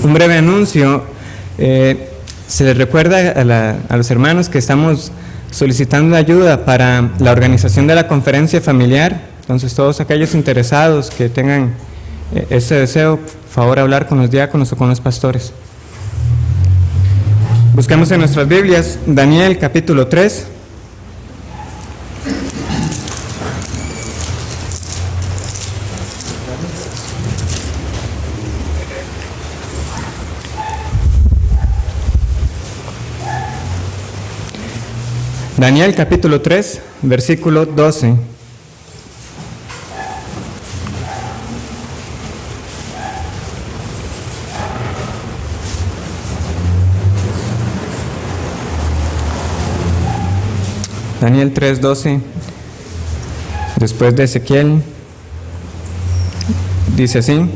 Un breve anuncio. Se les recuerda a los hermanos que estamos solicitando ayuda para la organización de la conferencia familiar. Entonces, todos aquellos interesados que tengan ese deseo, por favor, hablar con los diáconos o con los pastores. Busquemos en nuestras Biblias Daniel capítulo 3. Daniel capítulo 3, versículo 12. Daniel 3, 12. Después de Ezequiel, dice así: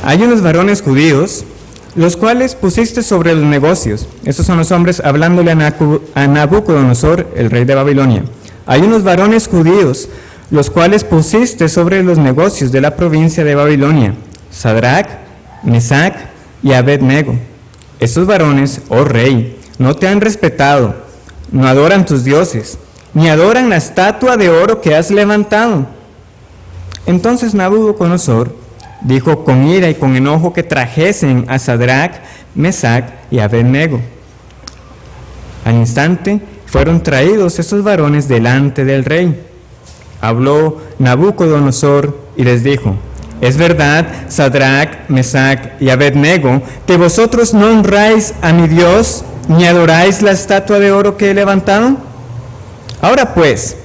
hay unos varones judíos, los cuales pusiste sobre los negocios. Estos son los hombres hablándole a Nabucodonosor, el rey de Babilonia. Hay unos varones judíos, los cuales pusiste sobre los negocios de la provincia de Babilonia: Sadrach, Mesach y Abed-nego. Estos varones, oh rey, no te han respetado, no adoran tus dioses, ni adoran la estatua de oro que has levantado. Entonces Nabucodonosor dijo con ira y con enojo que trajesen a Sadrach, Mesach y Abed-nego. Al instante fueron traídos estos varones delante del rey. Habló Nabucodonosor y les dijo: es verdad, Sadrach, Mesach y Abed-nego, que vosotros no honráis a mi Dios, ni adoráis la estatua de oro que he levantado. Ahora pues,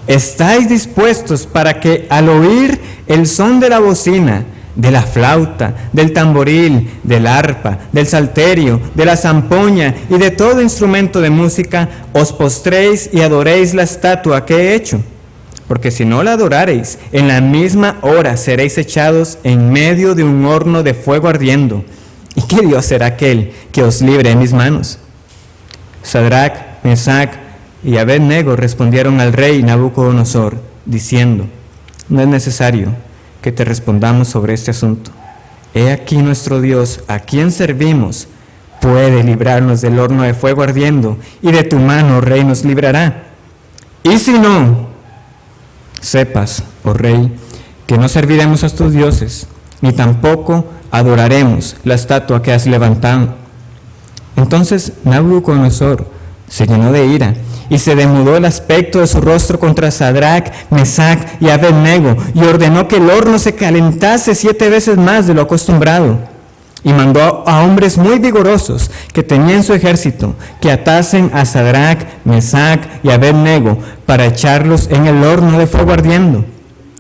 ¿estáis dispuestos para que al oír el son de la bocina, de la flauta, del tamboril, del arpa, del salterio, de la zampoña y de todo instrumento de música, os postréis y adoréis la estatua que he hecho? Porque si no la adorareis, en la misma hora seréis echados en medio de un horno de fuego ardiendo. ¿Y qué Dios será aquel que os libre de mis manos? Sadrach, Mesach y Abed-nego respondieron al rey Nabucodonosor, diciendo: no es necesario que te respondamos sobre este asunto. He aquí nuestro Dios, a quien servimos, puede librarnos del horno de fuego ardiendo, y de tu mano, rey, nos librará. Y si no, sepas, oh rey, que no serviremos a tus dioses, ni tampoco adoraremos la estatua que has levantado. Entonces Nabucodonosor se llenó de ira, y se demudó el aspecto de su rostro contra Sadrach, Mesach y Abed-nego, y ordenó que el horno se calentase 7 veces más de lo acostumbrado. Y mandó a hombres muy vigorosos que tenía en su ejército que atasen a Sadrach, Mesach y Abed-nego para echarlos en el horno de fuego ardiendo.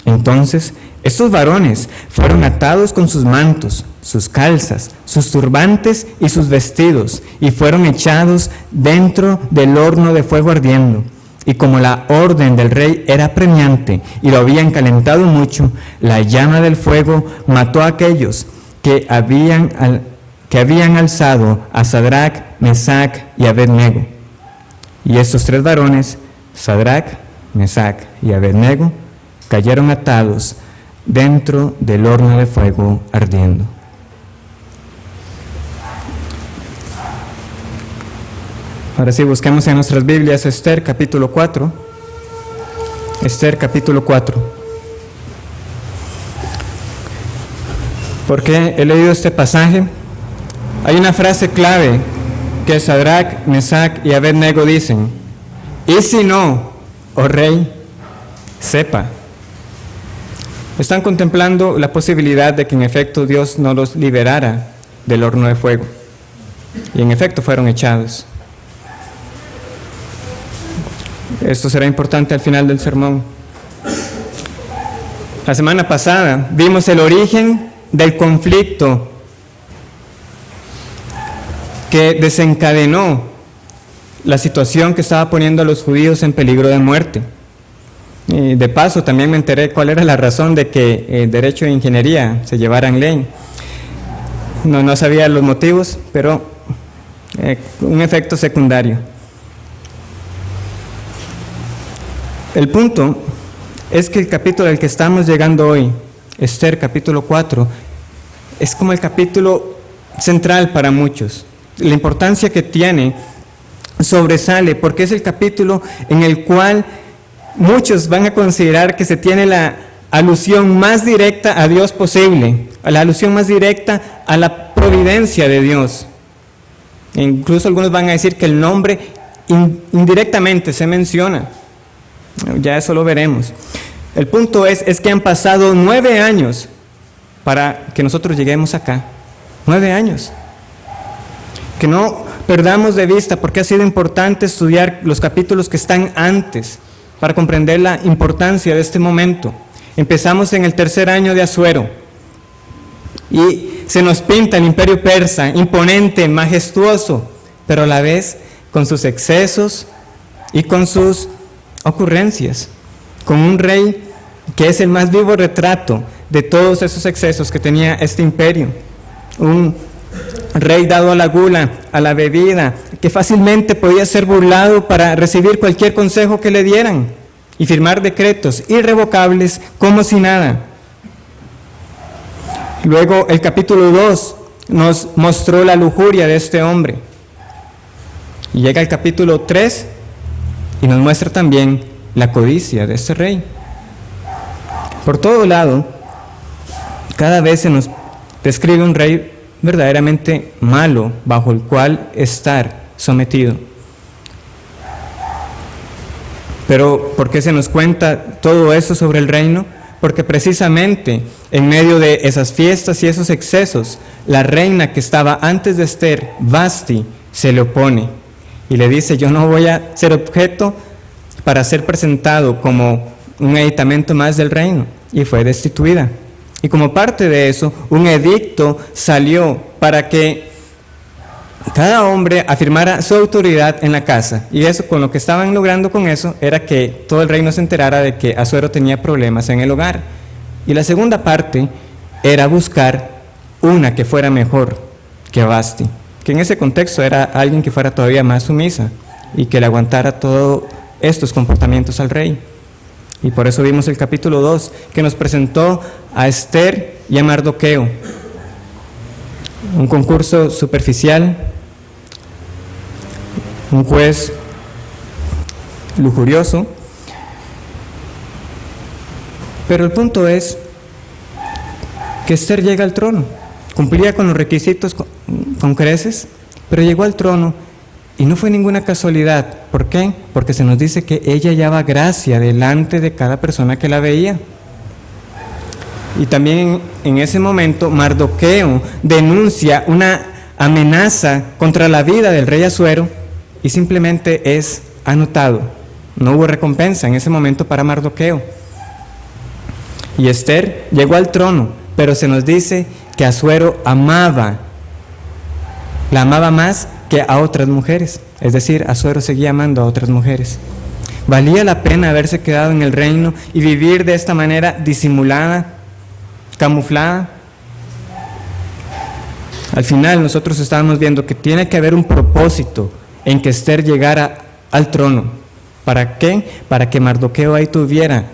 Entonces estos varones fueron atados con sus mantos, sus calzas, sus turbantes y sus vestidos, y fueron echados dentro del horno de fuego ardiendo. Y como la orden del rey era apremiante y lo habían calentado mucho, la llama del fuego mató a aquellos que habían alzado a Sadrach, Mesach y Abed-nego. Y estos 3 varones, Sadrach, Mesach y Abed-nego, cayeron atados dentro del horno de fuego ardiendo. Ahora sí, busquemos en nuestras Biblias Esther capítulo 4. Esther capítulo 4. ¿Por qué he leído este pasaje? Hay una frase clave que Sadrach, Mesach y Abed-nego dicen: y si no, oh rey, sepa. Están contemplando la posibilidad de que en efecto Dios no los liberara del horno de fuego. Y en efecto fueron echados. Esto será importante al final del sermón. La semana pasada vimos el origen del conflicto que desencadenó la situación que estaba poniendo a los judíos en peligro de muerte. Y de paso también me enteré cuál era la razón de que el derecho de ingeniería se llevara en ley. No sabía los motivos, pero un efecto secundario. El punto es que el capítulo al que estamos llegando hoy Esther capítulo 4, es como el capítulo central para muchos. La importancia que tiene sobresale porque es el capítulo en el cual muchos van a considerar que se tiene la alusión más directa a Dios posible, la alusión más directa a la providencia de Dios. E incluso algunos van a decir que el nombre indirectamente se menciona. Ya eso lo veremos. El punto es que han pasado 9 años para que nosotros lleguemos acá. 9 años. Que no perdamos de vista porque ha sido importante estudiar los capítulos que están antes para comprender la importancia de este momento. Empezamos en el 3er año de Asuero y se nos pinta el imperio persa, imponente, majestuoso, pero a la vez con sus excesos y con sus ocurrencias, con un rey que es el más vivo retrato de todos esos excesos que tenía este imperio. Un rey dado a la gula, a la bebida, que fácilmente podía ser burlado para recibir cualquier consejo que le dieran y firmar decretos irrevocables como si nada. Luego el capítulo 2 nos mostró la lujuria de este hombre. Y llega el capítulo 3 y nos muestra también la codicia de este rey. Por todo lado, cada vez se nos describe un rey verdaderamente malo bajo el cual estar sometido. Pero ¿por qué se nos cuenta todo eso sobre el reino? Porque precisamente en medio de esas fiestas y esos excesos, la reina que estaba antes de Esther, Vasti, se le opone y le dice: yo no voy a ser objeto para ser presentado como un aditamento más del reino, y fue destituida. Y como parte de eso, un edicto salió para que cada hombre afirmara su autoridad en la casa. Y eso, con lo que estaban logrando con eso, era que todo el reino se enterara de que Asuero tenía problemas en el hogar. Y la segunda parte era buscar una que fuera mejor que Vasti, que en ese contexto era alguien que fuera todavía más sumisa y que le aguantara todos estos comportamientos al rey. Y por eso vimos el capítulo 2, que nos presentó a Esther y a Mardoqueo. Un concurso superficial, un juez lujurioso. Pero el punto es que Esther llega al trono. Cumplía con los requisitos con creces, pero llegó al trono. Y no fue ninguna casualidad. ¿Por qué? Porque se nos dice que ella hallaba gracia delante de cada persona que la veía. Y también en ese momento Mardoqueo denuncia una amenaza contra la vida del rey Asuero y simplemente es anotado. No hubo recompensa en ese momento para Mardoqueo. Y Esther llegó al trono, pero se nos dice que Asuero la amaba más que a otras mujeres. Es decir, Asuero seguía amando a otras mujeres. ¿Valía la pena haberse quedado en el reino y vivir de esta manera disimulada, camuflada? Al final nosotros estábamos viendo que tiene que haber un propósito en que Esther llegara al trono. ¿Para qué? Para que Mardoqueo ahí tuviera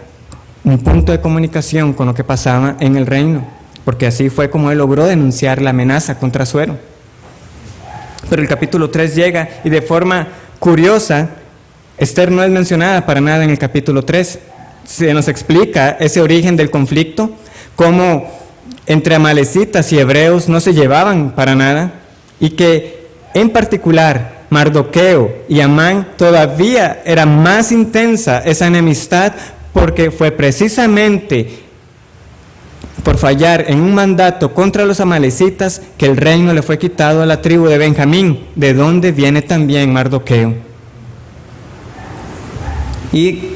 un punto de comunicación con lo que pasaba en el reino, porque así fue como él logró denunciar la amenaza contra Asuero. Pero el capítulo 3 llega y de forma curiosa, Esther no es mencionada para nada en el capítulo 3. Se nos explica ese origen del conflicto, cómo entre amalecitas y hebreos no se llevaban para nada, y que en particular Mardoqueo y Amán todavía era más intensa esa enemistad, porque fue precisamente por fallar en un mandato contra los amalecitas que el reino le fue quitado a la tribu de Benjamín, de donde viene también Mardoqueo. Y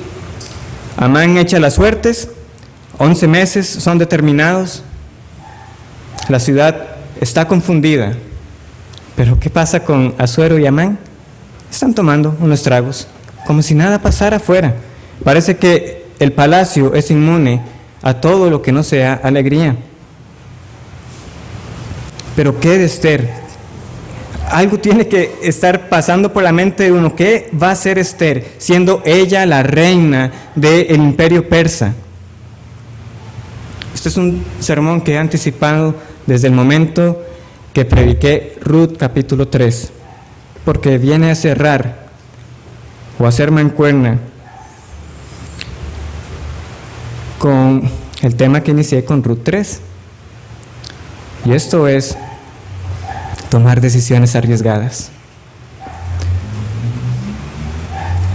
Amán echa las suertes, 11 meses son determinados, la ciudad está confundida. Pero ¿qué pasa con Asuero y Amán? Están tomando unos tragos, como si nada pasara afuera. Parece que el palacio es inmune a todo lo que no sea alegría. Pero ¿qué de Esther? Algo tiene que estar pasando por la mente de uno. ¿Qué va a hacer Esther, siendo ella la reina del imperio persa? Este es un sermón que he anticipado desde el momento que prediqué Ruth capítulo 3, porque viene a cerrar o a hacer mancuerna con el tema que inicié con Ruth 3. Y esto es tomar decisiones arriesgadas.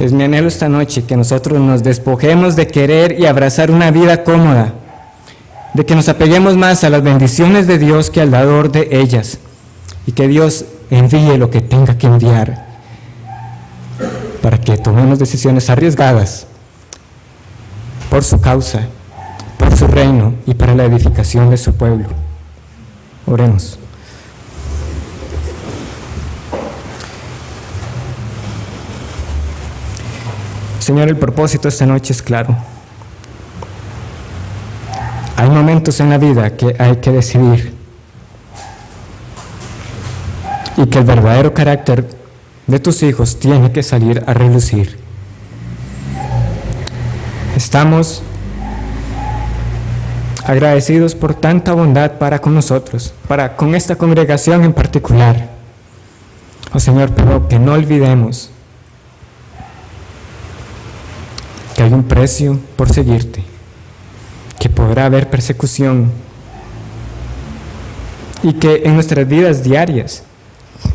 Es mi anhelo esta noche que nosotros nos despojemos de querer y abrazar una vida cómoda, de que nos apeguemos más a las bendiciones de Dios que al dador de ellas, y que Dios envíe lo que tenga que enviar para que tomemos decisiones arriesgadas por su causa, por su reino y para la edificación de su pueblo. Oremos. Señor, el propósito esta noche es claro. Hay momentos en la vida que hay que decidir y que el verdadero carácter de tus hijos tiene que salir a relucir. Estamos agradecidos por tanta bondad para con nosotros, para con esta congregación en particular. Oh Señor, pero que no olvidemos que hay un precio por seguirte, que podrá haber persecución y que en nuestras vidas diarias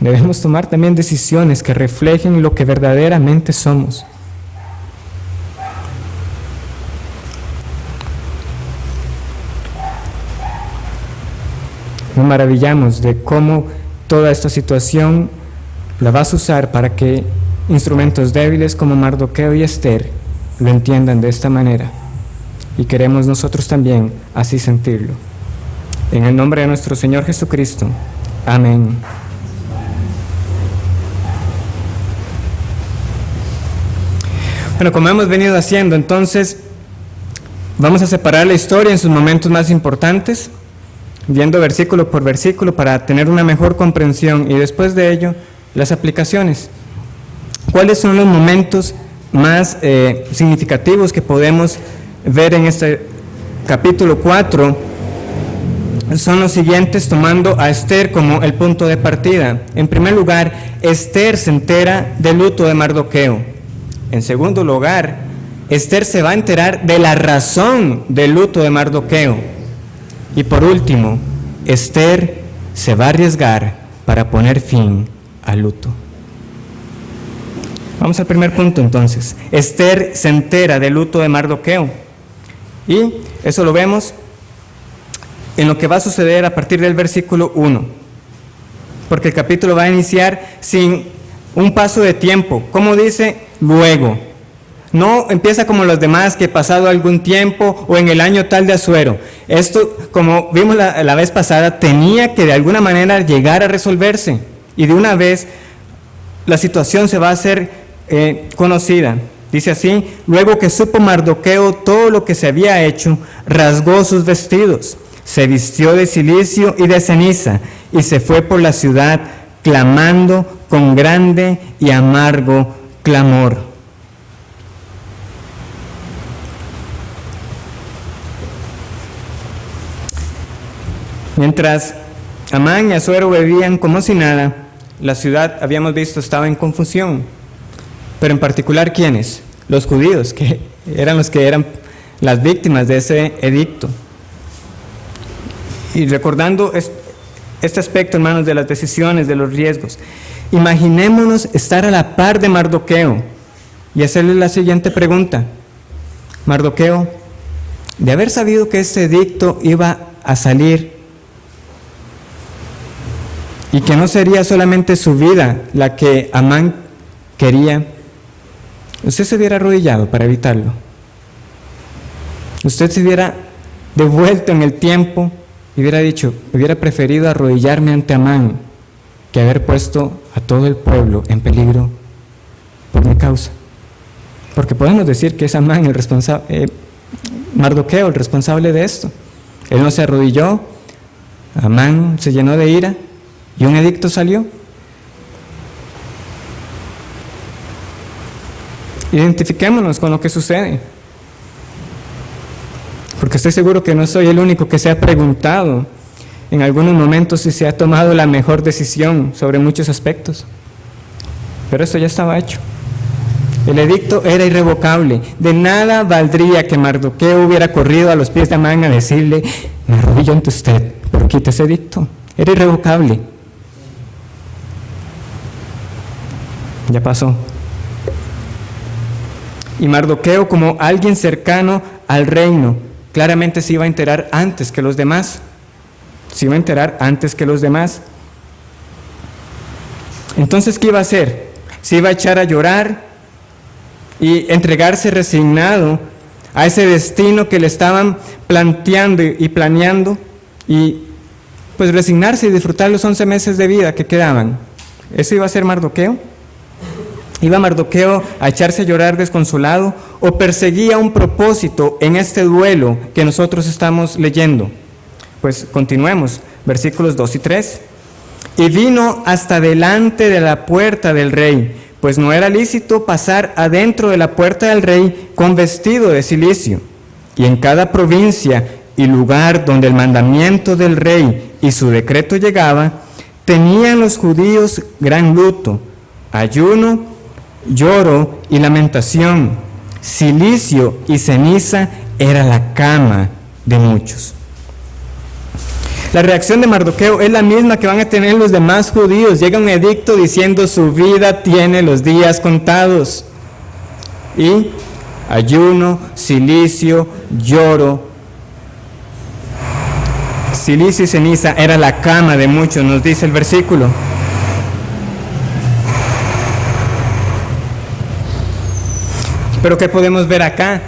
debemos tomar también decisiones que reflejen lo que verdaderamente somos. Nos maravillamos de cómo toda esta situación la vas a usar para que instrumentos débiles como Mardoqueo y Esther lo entiendan de esta manera, y queremos nosotros también así sentirlo. En el nombre de nuestro Señor Jesucristo. Amén. Bueno, como hemos venido haciendo, entonces vamos a separar la historia en sus momentos más importantes, viendo versículo por versículo para tener una mejor comprensión, y después de ello las aplicaciones. ¿Cuáles son los momentos más significativos que podemos ver en este capítulo 4? Son los siguientes, tomando a Esther como el punto de partida. En primer lugar, Esther se entera del luto de Mardoqueo. En segundo lugar, Esther se va a enterar de la razón del luto de Mardoqueo. Y por último, Esther se va a arriesgar para poner fin al luto. Vamos al primer punto entonces. Esther se entera del luto de Mardoqueo. Y eso lo vemos en lo que va a suceder a partir del versículo 1. Porque el capítulo va a iniciar sin un paso de tiempo. Como dice, luego. No empieza como los demás, que pasado algún tiempo o en el año tal de Asuero. Esto, como vimos la vez pasada, tenía que de alguna manera llegar a resolverse. Y de una vez la situación se va a hacer conocida. Dice así: luego que supo Mardoqueo todo lo que se había hecho, rasgó sus vestidos, se vistió de cilicio y de ceniza, y se fue por la ciudad clamando con grande y amargo clamor. Mientras Amán y Asuero bebían como si nada, la ciudad, habíamos visto, estaba en confusión. Pero en particular, ¿quiénes? Los judíos, que eran las víctimas de ese edicto. Y recordando este aspecto, hermanos, de las decisiones, de los riesgos, imaginémonos estar a la par de Mardoqueo y hacerle la siguiente pregunta: Mardoqueo, de haber sabido que este edicto iba a salir y que no sería solamente su vida la que Amán quería, usted se hubiera arrodillado para evitarlo. Usted se hubiera devuelto en el tiempo y hubiera dicho: hubiera preferido arrodillarme ante Amán que haber puesto a todo el pueblo en peligro por mi causa. Porque podemos decir que es Amán el responsable, Mardoqueo el responsable de esto. Él no se arrodilló, Amán se llenó de ira y un edicto salió. Identifiquémonos con lo que sucede, porque porque estoy seguro que no soy el único que se ha preguntado en algunos momentos si se ha tomado la mejor decisión sobre muchos aspectos. Pero eso ya estaba hecho. El edicto era irrevocable. De nada valdría que Mardoqueo hubiera corrido a los pies de Amán a decirle: me arrodillo ante usted, pero quite ese edicto. Era irrevocable. Ya pasó. Y Mardoqueo, como alguien cercano al reino, claramente se iba a enterar antes que los demás. Se iba a enterar antes que los demás. Entonces, ¿qué iba a hacer? Se iba a echar a llorar y entregarse resignado a ese destino que le estaban planteando y planeando, y pues resignarse y disfrutar los 11 meses de vida que quedaban. ¿Eso iba a ser Mardoqueo? ¿Iba Mardoqueo a echarse a llorar desconsolado o perseguía un propósito en este duelo que nosotros estamos leyendo? Pues continuemos, versículos 2 y 3. Y vino hasta delante de la puerta del rey, pues no era lícito pasar adentro de la puerta del rey con vestido de cilicio. Y en cada provincia y lugar donde el mandamiento del rey y su decreto llegaba, tenían los judíos gran luto, ayuno, lloro y lamentación. Cilicio y ceniza era la cama de muchos. La reacción de Mardoqueo es la misma que van a tener los demás judíos. Llega un edicto diciendo: su vida tiene los días contados. Y ayuno, cilicio, lloro. Cilicio y ceniza era la cama de muchos, nos dice el versículo. Pero ¿qué podemos ver acá?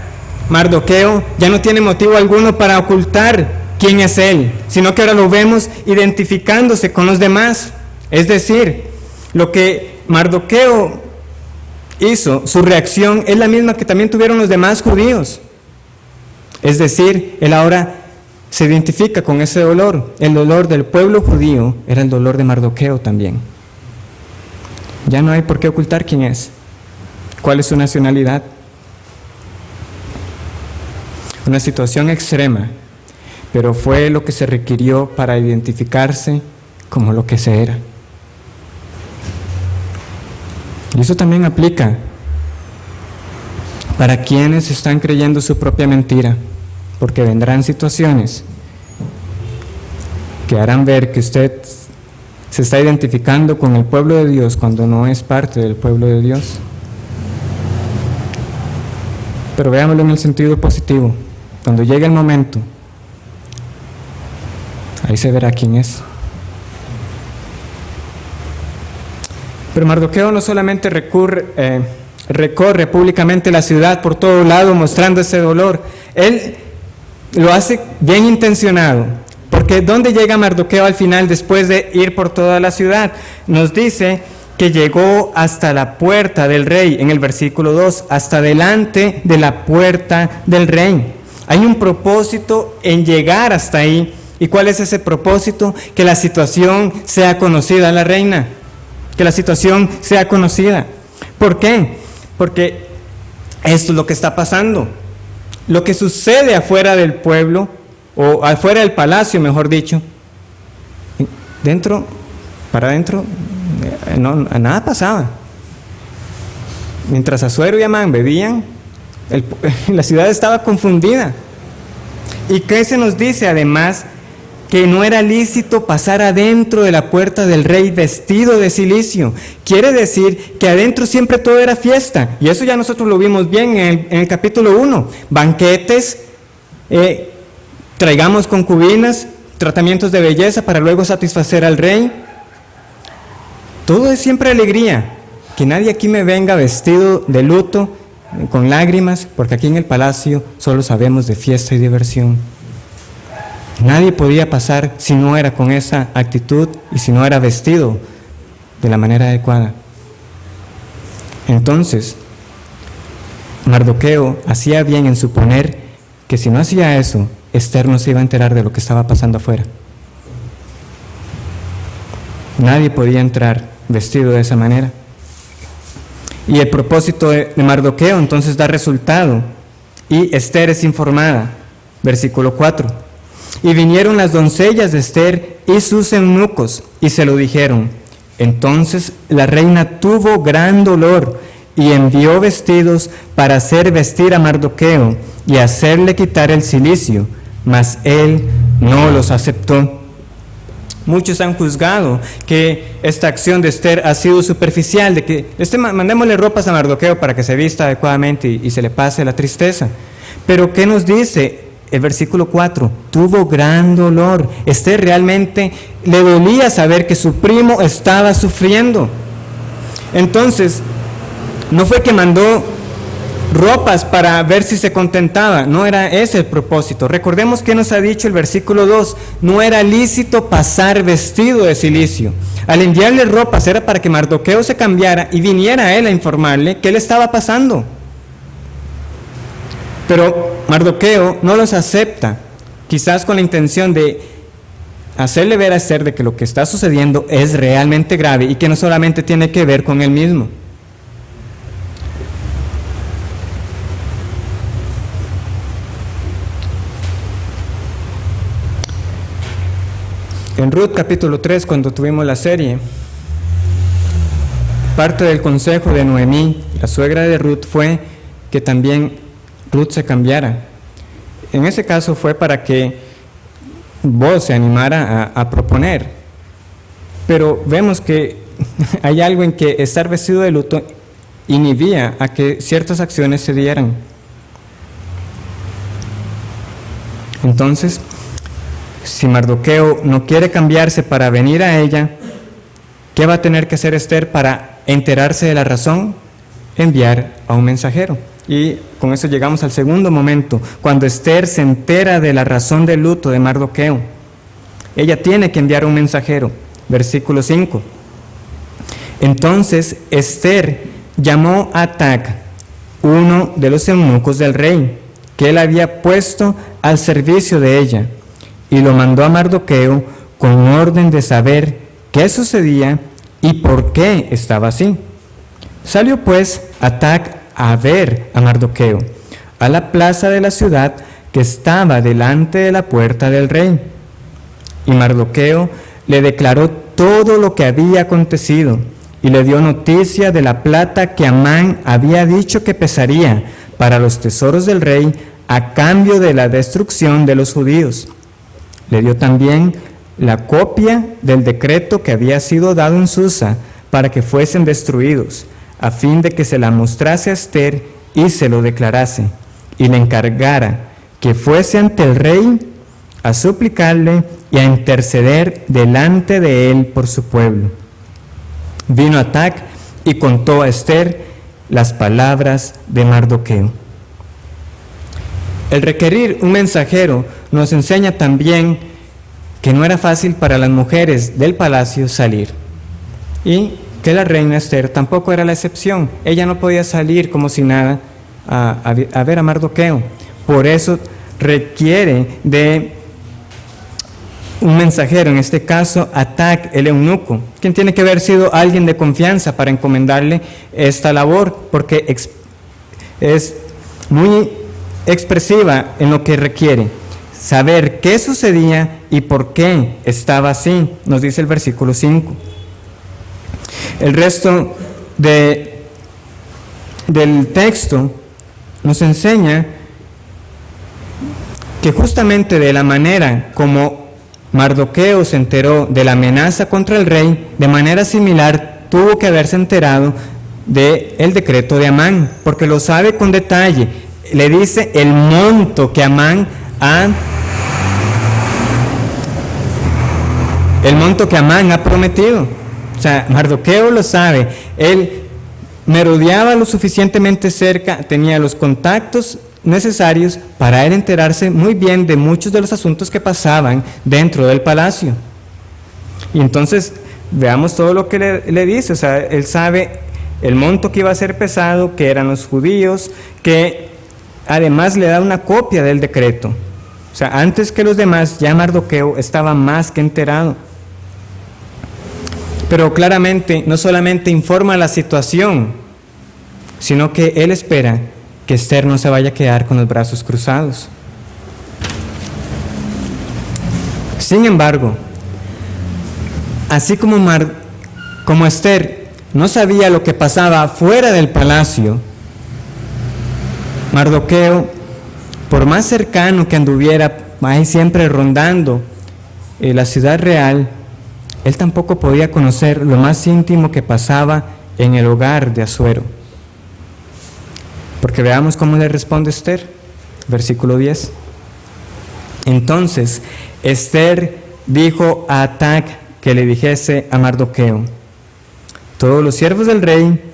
Mardoqueo ya no tiene motivo alguno para ocultar quién es él, sino que ahora lo vemos identificándose con los demás. Es decir, lo que Mardoqueo hizo, su reacción es la misma que también tuvieron los demás judíos. Es decir, él ahora se identifica con ese dolor. El dolor del pueblo judío era el dolor de Mardoqueo también. Ya no hay por qué ocultar quién es, cuál es su nacionalidad. Una situación extrema, pero fue lo que se requirió para identificarse como lo que se era. Y eso también aplica para quienes están creyendo su propia mentira, porque vendrán situaciones que harán ver que usted se está identificando con el pueblo de Dios cuando no es parte del pueblo de Dios. Pero veámoslo en el sentido positivo. Cuando llegue el momento, ahí se verá quién es. Pero Mardoqueo no solamente recorre públicamente la ciudad por todo lado mostrando ese dolor. Él lo hace bien intencionado. Porque ¿dónde llega Mardoqueo al final después de ir por toda la ciudad? Nos dice que llegó hasta la puerta del rey, en el versículo 2, hasta delante de la puerta del rey. Hay un propósito en llegar hasta ahí. ¿Y cuál es ese propósito? Que la situación sea conocida a la reina. Que la situación sea conocida. ¿Por qué? Porque esto es lo que está pasando. Lo que sucede afuera del pueblo, o afuera del palacio, mejor dicho, para adentro, nada pasaba. Mientras Asuero y Amán bebían, la ciudad estaba confundida. ¿Y qué se nos dice además? Que no era lícito pasar adentro de la puerta del rey vestido de cilicio. Quiere decir que adentro siempre todo era fiesta. Y eso ya nosotros lo vimos bien en el capítulo 1. Banquetes, traigamos concubinas, tratamientos de belleza para luego satisfacer al rey. Todo es siempre alegría. Que nadie aquí me venga vestido de luto, con lágrimas, porque aquí en el palacio solo sabemos de fiesta y diversión. Nadie podía pasar si no era con esa actitud y si no era vestido de la manera adecuada. Entonces, Mardoqueo hacía bien en suponer que si no hacía eso, Esther no se iba a enterar de lo que estaba pasando afuera. Nadie podía entrar vestido de esa manera. Y el propósito de Mardoqueo entonces da resultado y Esther es informada Versículo 4. Y vinieron las doncellas de Ester y sus eunucos, y se lo dijeron. Entonces la reina tuvo gran dolor, y envió vestidos para hacer vestir a Mardoqueo, y hacerle quitar el cilicio, mas él no los aceptó. Muchos han juzgado que esta acción de Ester ha sido superficial, de que mandémosle ropas a Mardoqueo para que se vista adecuadamente y se le pase la tristeza. Pero ¿qué nos dice el versículo 4? Tuvo gran dolor. Ester realmente le dolía saber que su primo estaba sufriendo. Entonces, no fue que mandó ropas para ver si se contentaba, no era ese el propósito. Recordemos que nos ha dicho el versículo 2, no era lícito pasar vestido de cilicio. Al enviarle ropas era para que Mardoqueo se cambiara y viniera a él a informarle qué le estaba pasando. Pero Mardoqueo no los acepta, quizás con la intención de hacerle ver a Ester de que lo que está sucediendo es realmente grave y que no solamente tiene que ver con él mismo. En Ruth capítulo 3, cuando tuvimos la serie, parte del consejo de Noemí, la suegra de Ruth, fue que también Ruth se cambiara. En ese caso fue para que Boaz se animara a proponer. Pero vemos que hay algo en que estar vestido de luto inhibía a que ciertas acciones se dieran. Entonces, si Mardoqueo no quiere cambiarse para venir a ella, ¿qué va a tener que hacer Ester para enterarse de la razón? Enviar a un mensajero. Y con eso llegamos al segundo momento, cuando Ester se entera de la razón del luto de Mardoqueo. Ella tiene que enviar un mensajero. Versículo 5. Entonces Ester llamó a Atac, uno de los eunucos del rey, que él había puesto al servicio de ella, y lo mandó a Mardoqueo con orden de saber qué sucedía y por qué estaba así. Salió pues Atac a ver a Mardoqueo a la plaza de la ciudad que estaba delante de la puerta del rey. Y Mardoqueo le declaró todo lo que había acontecido y le dio noticia de la plata que Amán había dicho que pesaría para los tesoros del rey a cambio de la destrucción de los judíos. Le dio también la copia del decreto que había sido dado en Susa para que fuesen destruidos, a fin de que se la mostrase a Ester y se lo declarase, y le encargara que fuese ante el rey a suplicarle y a interceder delante de él por su pueblo. Vino Atac y contó a Ester las palabras de Mardoqueo. El requerir un mensajero nos enseña también que no era fácil para las mujeres del palacio salir, y que la reina Ester tampoco era la excepción. Ella no podía salir como si nada a ver a Mardoqueo. Por eso requiere de un mensajero, en este caso Atac, el eunuco, quien tiene que haber sido alguien de confianza para encomendarle esta labor, porque es muy expresiva en lo que requiere, saber qué sucedía y por qué estaba así, nos dice el versículo 5. El resto del texto nos enseña que justamente de la manera como Mardoqueo se enteró de la amenaza contra el rey, de manera similar tuvo que haberse enterado del decreto de Amán, porque lo sabe con detalle. Le dice el monto que Amán ha prometido. O sea, Mardoqueo lo sabe. Él merodeaba lo suficientemente cerca, tenía los contactos necesarios para él enterarse muy bien de muchos de los asuntos que pasaban dentro del palacio. Y entonces veamos todo lo que le dice. O sea, él sabe el monto que iba a ser pesado, que eran los judíos, que además le da una copia del decreto. O sea, antes que los demás, ya Mardoqueo estaba más que enterado. Pero claramente no solamente informa la situación, sino que él espera que Ester no se vaya a quedar con los brazos cruzados. Sin embargo, así como Esther no sabía lo que pasaba fuera del palacio, Mardoqueo, por más cercano que anduviera ahí siempre rondando la ciudad real, él tampoco podía conocer lo más íntimo que pasaba en el hogar de Asuero. Porque veamos cómo le responde Esther, versículo 10. Entonces Esther dijo a Atac que le dijese a Mardoqueo: todos los siervos del rey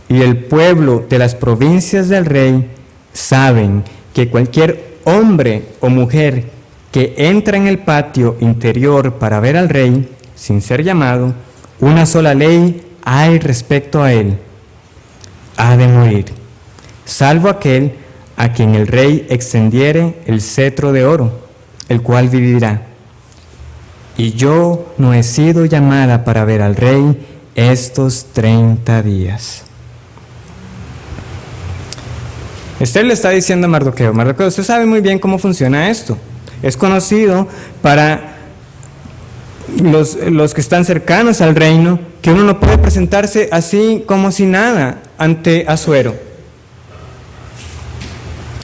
y el pueblo de las provincias del rey saben que cualquier hombre o mujer que entra en el patio interior para ver al rey, sin ser llamado, una sola ley hay respecto a él: ha de morir, salvo aquel a quien el rey extendiere el cetro de oro, el cual vivirá. Y yo no he sido llamada para ver al rey estos 30 días. Esther le está diciendo a Mardoqueo: Mardoqueo, usted sabe muy bien cómo funciona esto. Es conocido para los que están cercanos al reino que uno no puede presentarse así como si nada ante Asuero.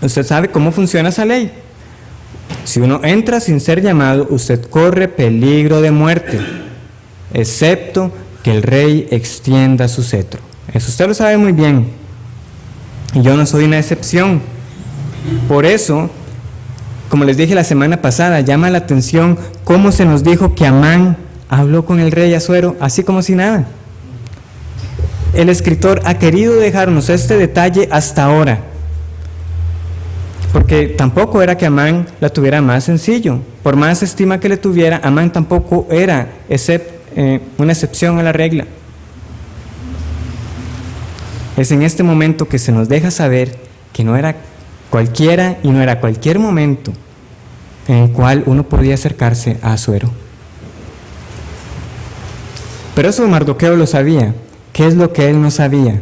Usted sabe cómo funciona esa ley. Si uno entra sin ser llamado, usted corre peligro de muerte, excepto que el rey extienda su cetro. Eso usted lo sabe muy bien. Y yo no soy una excepción. Por eso, como les dije la semana pasada, llama la atención cómo se nos dijo que Amán habló con el rey Asuero así como si nada. El escritor ha querido dejarnos este detalle hasta ahora, porque tampoco era que Amán la tuviera más sencillo. Por más estima que le tuviera, Amán tampoco era una excepción a la regla. Es en este momento que se nos deja saber que no era cualquiera y no era cualquier momento en el cual uno podía acercarse a Asuero. Pero eso Mardoqueo lo sabía. ¿Qué es lo que él no sabía?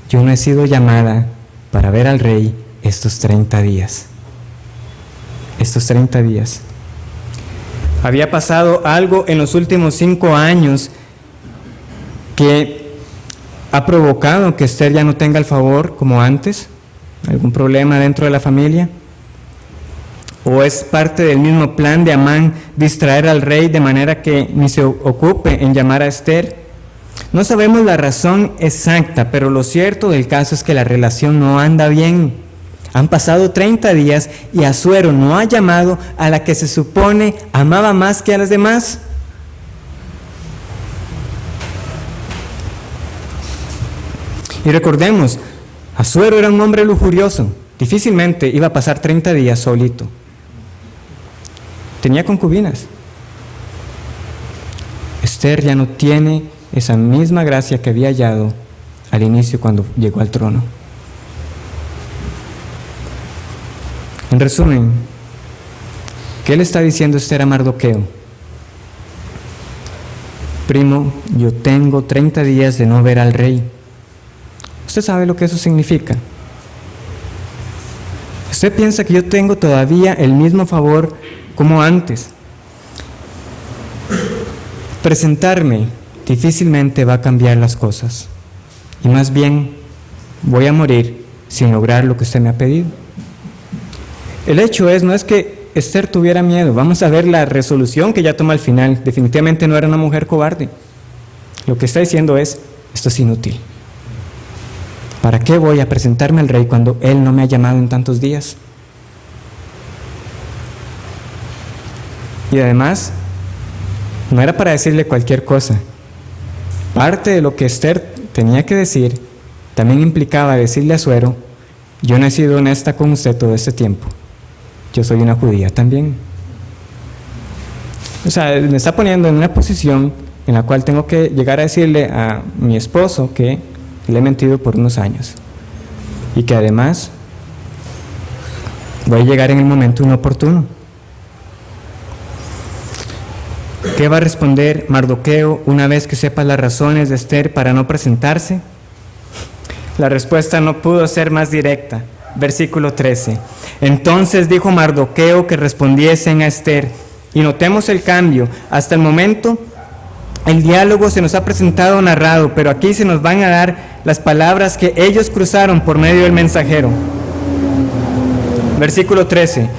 Yo no he sido llamada para ver al rey estos 30 días. Estos 30 días. Había pasado algo en los últimos 5 años que ha provocado que Esther ya no tenga el favor como antes. ¿Algún problema dentro de la familia? ¿O es parte del mismo plan de Amán distraer al rey de manera que ni se ocupe en llamar a Esther? No sabemos la razón exacta, pero lo cierto del caso es que la relación no anda bien. Han pasado 30 días y Asuero no ha llamado a la que se supone amaba más que a las demás. Y recordemos, Asuero era un hombre lujurioso, difícilmente iba a pasar 30 días solito. Tenía concubinas. Esther ya no tiene esa misma gracia que había hallado al inicio cuando llegó al trono. En resumen, ¿qué le está diciendo Esther a Mardoqueo? Primo, yo tengo 30 días de no ver al rey. ¿Usted sabe lo que eso significa? ¿Usted piensa que yo tengo todavía el mismo favor como antes? Presentarme difícilmente va a cambiar las cosas. Y más bien, voy a morir sin lograr lo que usted me ha pedido. El hecho no es que Esther tuviera miedo. Vamos a ver la resolución que ella toma al final. Definitivamente no era una mujer cobarde. Lo que está diciendo es, esto es inútil. ¿Para qué voy a presentarme al rey cuando él no me ha llamado en tantos días? Y además, no era para decirle cualquier cosa. Parte de lo que Esther tenía que decir también implicaba decirle a Asuero: yo no he sido honesta con usted todo este tiempo. Yo soy una judía también. O sea, me está poniendo en una posición en la cual tengo que llegar a decirle a mi esposo que le he mentido por unos años y que además voy a llegar en el momento inoportuno. ¿Qué va a responder Mardoqueo una vez que sepa las razones de Esther para no presentarse? La respuesta no pudo ser más directa. Versículo 13. Entonces dijo Mardoqueo que respondiesen a Esther: Y notemos el cambio. Hasta el momento, el diálogo se nos ha presentado narrado, pero aquí se nos van a dar las palabras que ellos cruzaron por medio del mensajero. Versículo 13.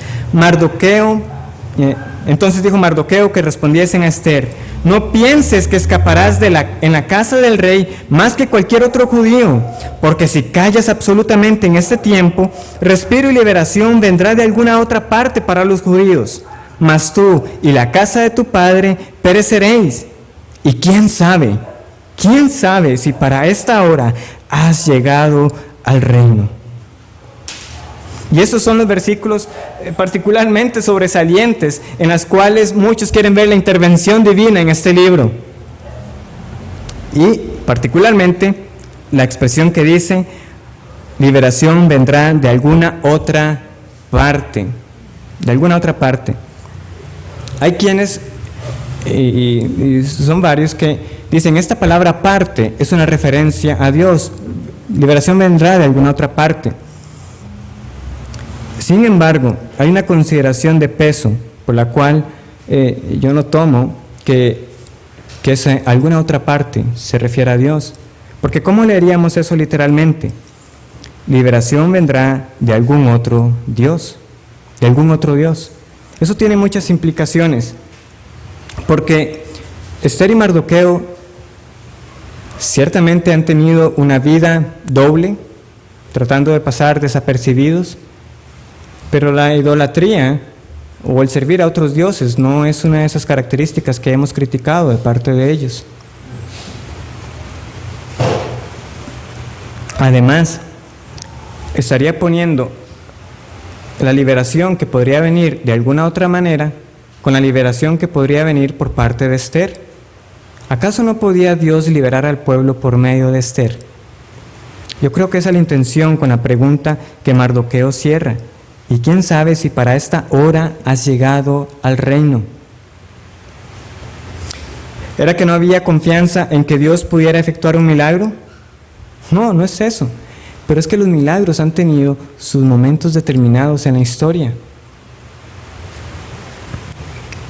Entonces dijo Mardoqueo que respondiesen a Esther: no pienses que escaparás en la casa del rey más que cualquier otro judío, porque si callas absolutamente en este tiempo, respiro y liberación vendrá de alguna otra parte para los judíos. Mas tú y la casa de tu padre pereceréis. Y quién sabe si para esta hora has llegado al reino. Y esos son los versículos particularmente sobresalientes en los cuales muchos quieren ver la intervención divina en este libro. Y particularmente la expresión que dice: liberación vendrá de alguna otra parte. De alguna otra parte. Hay quienes, y son varios, que dicen esta palabra parte es una referencia a Dios. Liberación vendrá de alguna otra parte. Sin embargo, hay una consideración de peso por la cual yo no tomo que alguna otra parte se refiere a Dios. Porque ¿cómo leeríamos eso literalmente? Liberación vendrá de algún otro Dios, de algún otro Dios. Eso tiene muchas implicaciones, porque Esther y Mardoqueo ciertamente han tenido una vida doble, tratando de pasar desapercibidos, pero la idolatría o el servir a otros dioses no es una de esas características que hemos criticado de parte de ellos. Además, estaría poniendo la liberación que podría venir de alguna otra manera con la liberación que podría venir por parte de Esther. ¿Acaso no podía Dios liberar al pueblo por medio de Esther? Yo creo que esa es la intención con la pregunta que Mardoqueo cierra. ¿Y quién sabe si para esta hora has llegado al reino? ¿Era que no había confianza en que Dios pudiera efectuar un milagro? No, no es eso. Pero es que los milagros han tenido sus momentos determinados en la historia.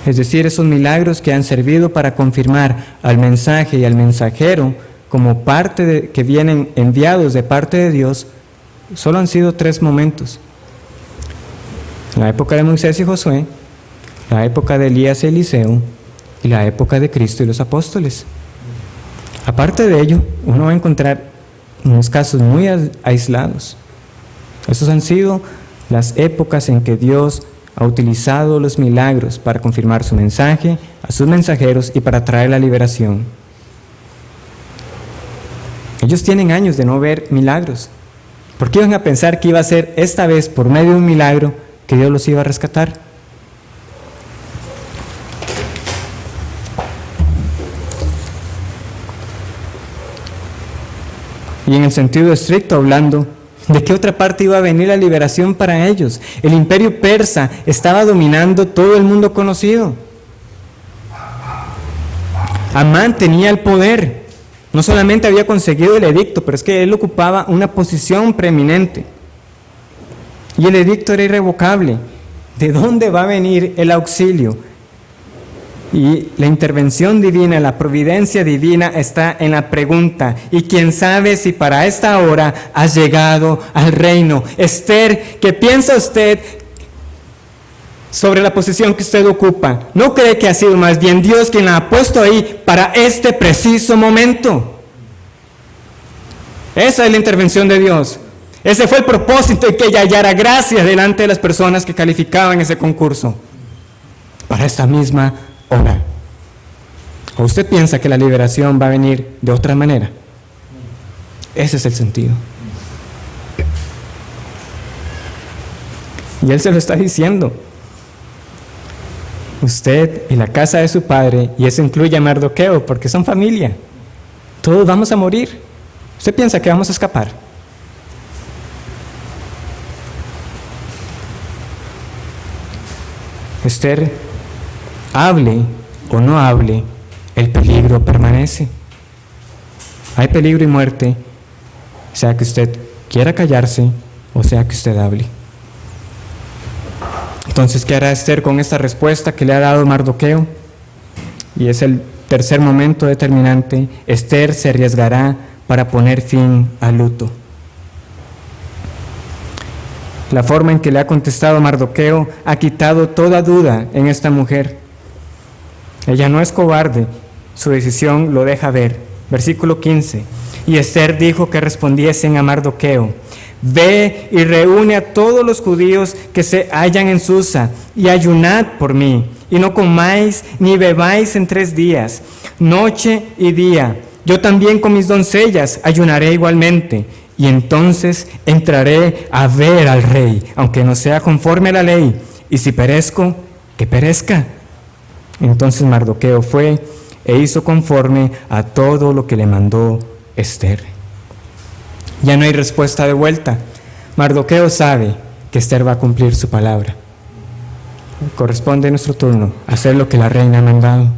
Es decir, esos milagros que han servido para confirmar al mensaje y al mensajero como parte que vienen enviados de parte de Dios, solo han sido 3 momentos. La época de Moisés y Josué, la época de Elías y Eliseo, y la época de Cristo y los apóstoles. Aparte de ello, uno va a encontrar unos casos muy aislados. Esas han sido las épocas en que Dios ha utilizado los milagros para confirmar su mensaje a sus mensajeros y para traer la liberación. Ellos tienen años de no ver milagros. ¿Por qué iban a pensar que iba a ser esta vez por medio de un milagro que Dios los iba a rescatar? Y en el sentido estricto hablando, ¿de qué otra parte iba a venir la liberación para ellos? El imperio persa estaba dominando todo el mundo conocido. Amán tenía el poder. No solamente había conseguido el edicto, pero es que él ocupaba una posición preeminente. Y el edicto era irrevocable. ¿De dónde va a venir el auxilio? Y la intervención divina, la providencia divina está en la pregunta: ¿y quién sabe si para esta hora has llegado al reino? Esther, ¿qué piensa usted sobre la posición que usted ocupa? ¿No cree que ha sido más bien Dios quien la ha puesto ahí para este preciso momento? Esa es la intervención de Dios. Ese fue el propósito de que ella hallara gracia delante de las personas que calificaban ese concurso. Para esta misma hora. ¿O usted piensa que la liberación va a venir de otra manera? Ese es el sentido. Y él se lo está diciendo. Usted y la casa de su padre, y eso incluye a Mardoqueo, porque son familia. Todos vamos a morir. ¿Usted piensa que vamos a escapar? Esther, hable o no hable, el peligro permanece. Hay peligro y muerte, sea que usted quiera callarse o sea que usted hable. Entonces, ¿qué hará Esther con esta respuesta que le ha dado Mardoqueo? Y es el tercer momento determinante. Esther se arriesgará para poner fin al luto. La forma en que le ha contestado Mardoqueo ha quitado toda duda en esta mujer. Ella no es cobarde, su decisión lo deja ver. Versículo 15. Y Esther dijo que respondiesen a Mardoqueo: ve y reúne a todos los judíos que se hallan en Susa, y ayunad por mí, y no comáis ni bebáis en 3 días, noche y día. Yo también con mis doncellas ayunaré igualmente, y entonces entraré a ver al rey, aunque no sea conforme a la ley, y si perezco, que perezca. Entonces Mardoqueo fue e hizo conforme a todo lo que le mandó Esther. Ya no hay respuesta de vuelta. Mardoqueo sabe que Esther va a cumplir su palabra. Corresponde a nuestro turno hacer lo que la reina ha mandado.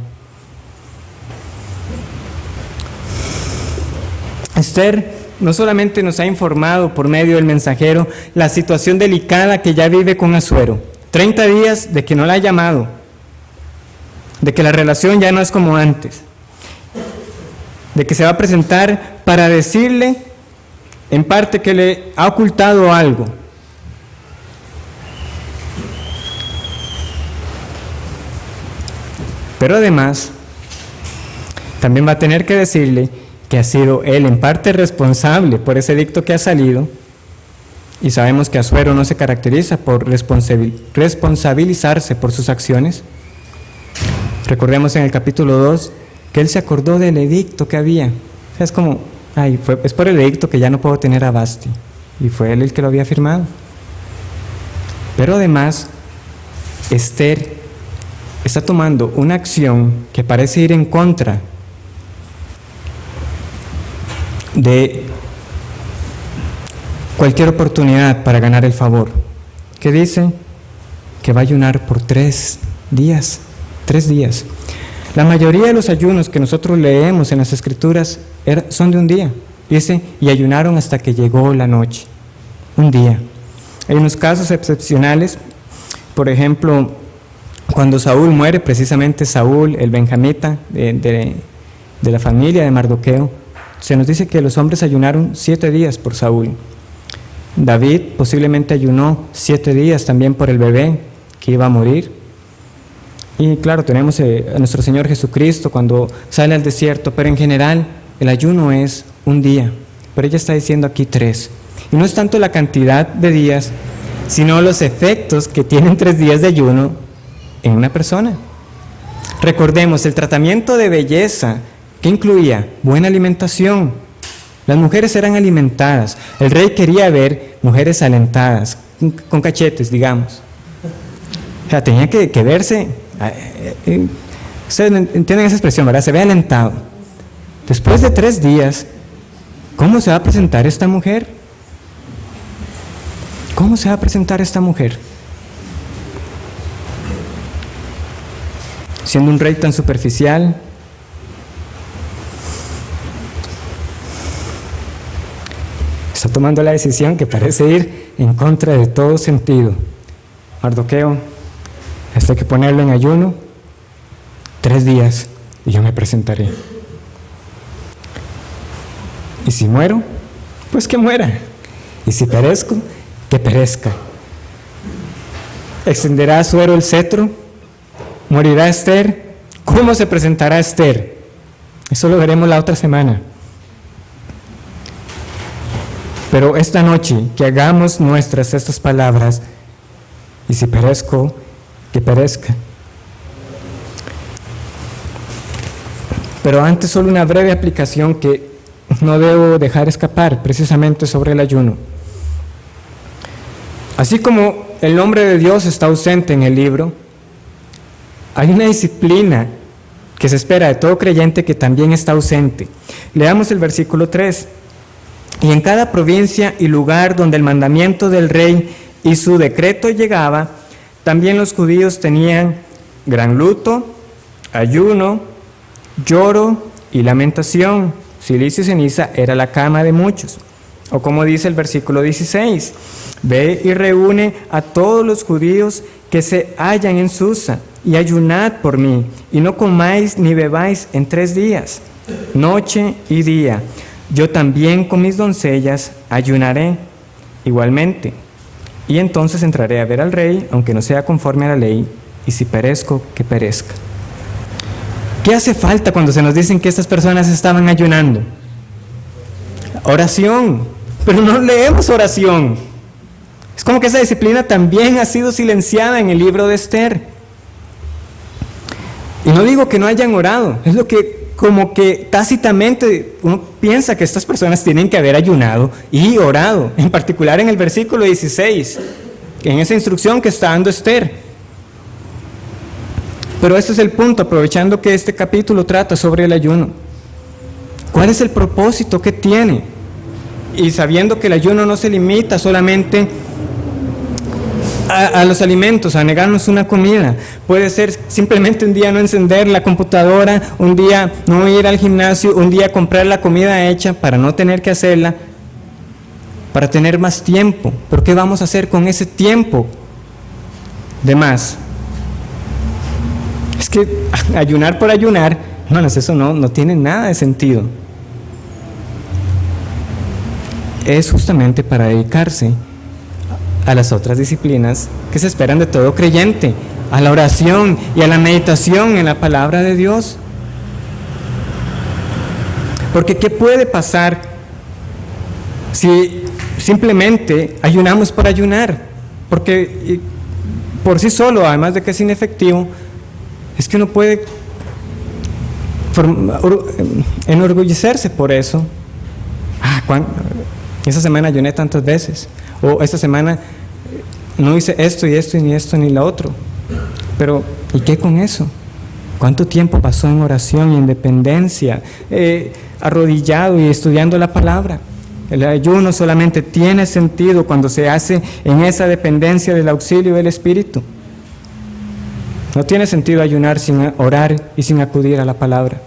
Esther no solamente nos ha informado por medio del mensajero la situación delicada que ya vive con Asuero, 30 días de que no la ha llamado, de que la relación ya no es como antes, de que se va a presentar para decirle en parte que le ha ocultado algo. Pero además, también va a tener que decirle que ha sido él en parte responsable por ese edicto que ha salido, y sabemos que Asuero no se caracteriza por responsabilizarse por sus acciones. Recordemos en el capítulo 2 que él se acordó del edicto que había. O sea, es como, es por el edicto que ya no puedo tener a Vasti, y fue él el que lo había firmado. Pero además, Esther está tomando una acción que parece ir en contra de cualquier oportunidad para ganar el favor, que dice que va a ayunar por 3 días. 3 días. La mayoría de los ayunos que nosotros leemos en las Escrituras son de un día. Dice, y ayunaron hasta que llegó la noche. Un día. Hay unos casos excepcionales, por ejemplo, cuando Saúl muere, precisamente Saúl, el benjamita de la familia de Mardoqueo, se nos dice que los hombres ayunaron 7 días por Saúl. David posiblemente ayunó 7 días también por el bebé que iba a morir. Y claro, tenemos a nuestro Señor Jesucristo cuando sale al desierto, pero en general el ayuno es un día. Pero ella está diciendo aquí 3. Y no es tanto la cantidad de días, sino los efectos que tienen 3 días de ayuno en una persona. Recordemos el tratamiento de belleza que incluía buena alimentación. Las mujeres eran alimentadas. El rey quería ver mujeres alentadas, con cachetes, digamos. O sea, tenía que verse. Ustedes entienden esa expresión, ¿verdad? Se ve alentado. Después de 3 días, ¿cómo se va a presentar esta mujer? ¿Cómo se va a presentar esta mujer? Siendo un rey tan superficial, está tomando la decisión que parece ir en contra de todo sentido. Mardoqueo, esto hay que ponerlo en ayuno, 3 días, y yo me presentaré. Y si muero, pues que muera. Y si perezco, que perezca. ¿Extenderá Asuero el cetro? ¿Morirá Esther? ¿Cómo se presentará Esther? Eso lo veremos la otra semana. Pero esta noche, que hagamos nuestras estas palabras, y si perezco, que perezca. Pero antes solo una breve aplicación que no debo dejar escapar, precisamente sobre el ayuno. Así como el nombre de Dios está ausente en el libro, hay una disciplina que se espera de todo creyente que también está ausente. Leamos el versículo 3. Y en cada provincia y lugar donde el mandamiento del rey y su decreto llegaba, también los judíos tenían gran luto, ayuno, lloro y lamentación. Silicio y ceniza era la cama de muchos. O como dice el versículo 16, ve y reúne a todos los judíos que se hallan en Susa, y ayunad por mí, y no comáis ni bebáis en 3 días, noche y día. Yo también con mis doncellas ayunaré igualmente. Y entonces entraré a ver al rey, aunque no sea conforme a la ley, y si perezco, que perezca. ¿Qué hace falta cuando se nos dicen que estas personas estaban ayunando? Oración, pero no leemos oración. Es como que esa disciplina también ha sido silenciada en el libro de Esther. Y no digo que no hayan orado, es lo que como que tácitamente uno piensa que estas personas tienen que haber ayunado y orado, en particular en el versículo 16, en esa instrucción que está dando Esther. Pero ese es el punto, aprovechando que este capítulo trata sobre el ayuno. ¿Cuál es el propósito que tiene? Y sabiendo que el ayuno no se limita solamente a los alimentos, a negarnos una comida. Puede ser simplemente un día no encender la computadora, un día no ir al gimnasio, un día comprar la comida hecha para no tener que hacerla, para tener más tiempo. ¿Pero qué vamos a hacer con ese tiempo de más? Es que ayunar por ayunar, hermanos, eso no tiene nada de sentido. Es justamente para dedicarse a las otras disciplinas que se esperan de todo creyente, a la oración y a la meditación en la palabra de Dios. Porque ¿qué puede pasar si simplemente ayunamos por ayunar? Porque por sí solo, además de que es inefectivo, es que uno puede enorgullecerse por eso. Esa semana ayuné tantas veces, o esta semana no hice esto y esto y ni esto ni lo otro. Pero ¿y qué con eso? ¿Cuánto tiempo pasó en oración y en dependencia, arrodillado y estudiando la palabra? El ayuno solamente tiene sentido cuando se hace en esa dependencia del auxilio del Espíritu. No tiene sentido ayunar sin orar y sin acudir a la palabra.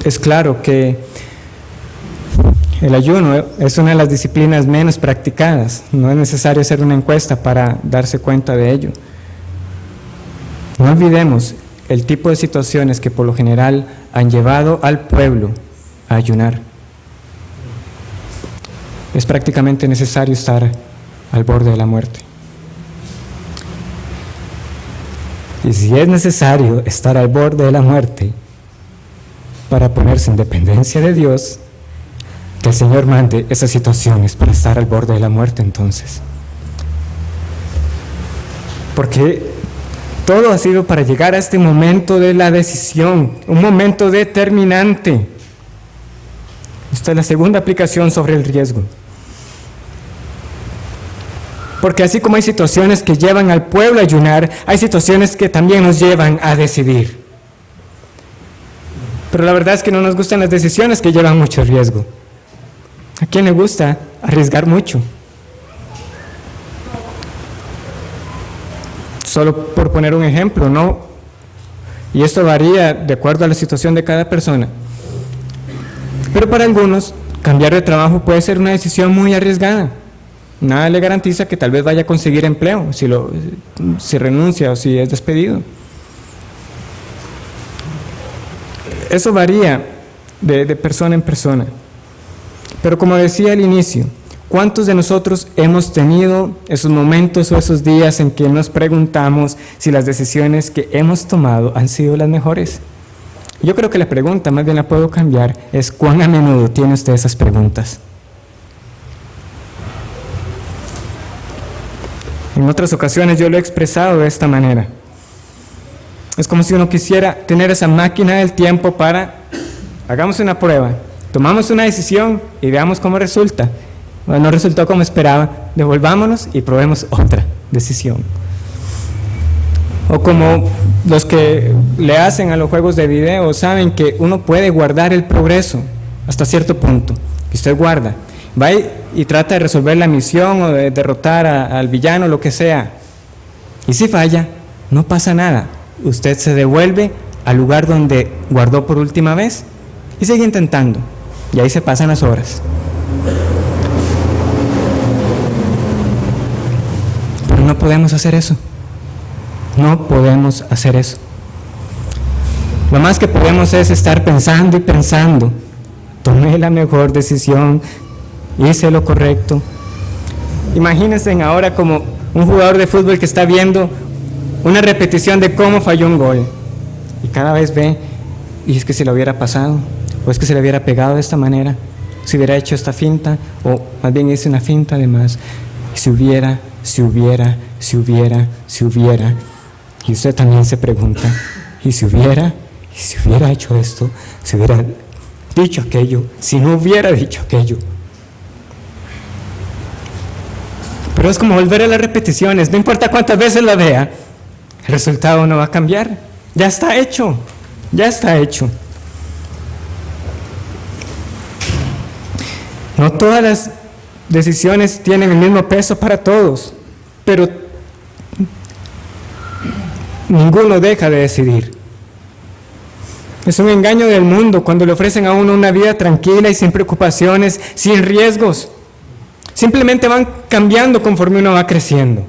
Es claro que el ayuno es una de las disciplinas menos practicadas. No es necesario hacer una encuesta para darse cuenta de ello. No olvidemos el tipo de situaciones que por lo general han llevado al pueblo a ayunar. Es prácticamente necesario estar al borde de la muerte. Y si es necesario estar al borde de la muerte para ponerse en dependencia de Dios, que el Señor mande esas situaciones para estar al borde de la muerte entonces. Porque todo ha sido para llegar a este momento de la decisión, un momento determinante. Esta es la segunda aplicación sobre el riesgo. Porque así como hay situaciones que llevan al pueblo a ayunar, hay situaciones que también nos llevan a decidir. Pero la verdad es que no nos gustan las decisiones que llevan mucho riesgo. ¿A quién le gusta arriesgar mucho? Solo por poner un ejemplo, ¿no? Y esto varía de acuerdo a la situación de cada persona. Pero para algunos, cambiar de trabajo puede ser una decisión muy arriesgada. Nada le garantiza que tal vez vaya a conseguir empleo si renuncia o si es despedido. Eso varía de persona en persona. Pero como decía al inicio, ¿cuántos de nosotros hemos tenido esos momentos o esos días en que nos preguntamos si las decisiones que hemos tomado han sido las mejores? Yo creo que la pregunta, más bien la puedo cambiar, es ¿cuán a menudo tiene usted esas preguntas? En otras ocasiones yo lo he expresado de esta manera. Es como si uno quisiera tener esa máquina del tiempo para, hagamos una prueba, tomamos una decisión y veamos cómo resulta. Bueno, no resultó como esperaba, devolvámonos y probemos otra decisión. O como los que le hacen a los juegos de video, saben que uno puede guardar el progreso hasta cierto punto. Y usted guarda, va y trata de resolver la misión o de derrotar al villano, lo que sea. Y si falla, no pasa nada. Usted se devuelve al lugar donde guardó por última vez y sigue intentando. Y ahí se pasan las horas. Pero no podemos hacer eso. No podemos hacer eso. Lo más que podemos es estar pensando y pensando. Tomé la mejor decisión, hice lo correcto. Imagínense ahora como un jugador de fútbol que está viendo una repetición de cómo falló un gol. Y cada vez ve, y es que se le hubiera pasado, o es que se le hubiera pegado de esta manera, si hubiera hecho esta finta, o más bien hice una finta además. Si hubiera. Y usted también se pregunta, ¿y si hubiera hecho esto? ¿Si hubiera dicho aquello? ¿Si no hubiera dicho aquello? Pero es como volver a las repeticiones, no importa cuántas veces la vea, el resultado no va a cambiar. Ya está hecho. No todas las decisiones tienen el mismo peso para todos, pero ninguno deja de decidir. Es un engaño del mundo cuando le ofrecen a uno una vida tranquila y sin preocupaciones, sin riesgos. Simplemente van cambiando conforme uno va creciendo.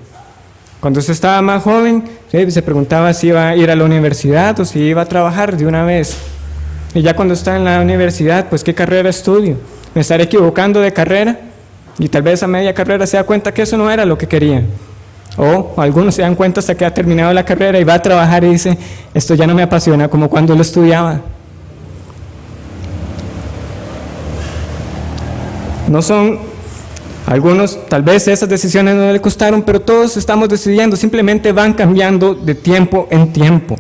Cuando usted estaba más joven, se preguntaba si iba a ir a la universidad o si iba a trabajar de una vez. Y ya cuando está en la universidad, pues ¿qué carrera estudio? ¿Me estaré equivocando de carrera? Y tal vez a media carrera se da cuenta que eso no era lo que quería. O algunos se dan cuenta hasta que ha terminado la carrera y va a trabajar y dice, esto ya no me apasiona como cuando lo estudiaba. No son algunos, tal vez esas decisiones no le costaron, pero todos estamos decidiendo, simplemente van cambiando de tiempo en tiempo.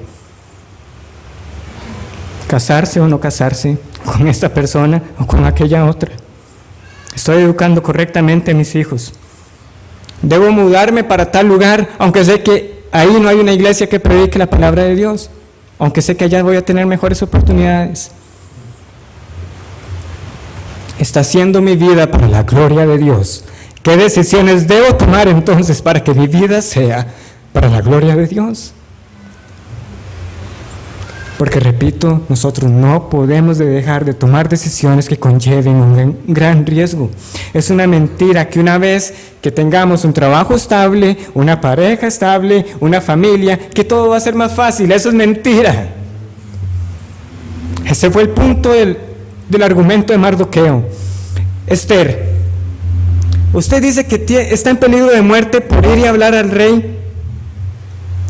Casarse o no casarse con esta persona o con aquella otra. Estoy educando correctamente a mis hijos. Debo mudarme para tal lugar, aunque sé que ahí no hay una iglesia que predique la palabra de Dios, aunque sé que allá voy a tener mejores oportunidades. Está siendo mi vida para la gloria de Dios. ¿Qué decisiones debo tomar entonces para que mi vida sea para la gloria de Dios? Porque repito, nosotros no podemos dejar de tomar decisiones que conlleven un gran riesgo. Es una mentira que una vez que tengamos un trabajo estable, una pareja estable, una familia, que todo va a ser más fácil. Eso es mentira. Ese fue el punto del argumento de Mardoqueo. Esther, usted dice que está en peligro de muerte por ir y hablar al rey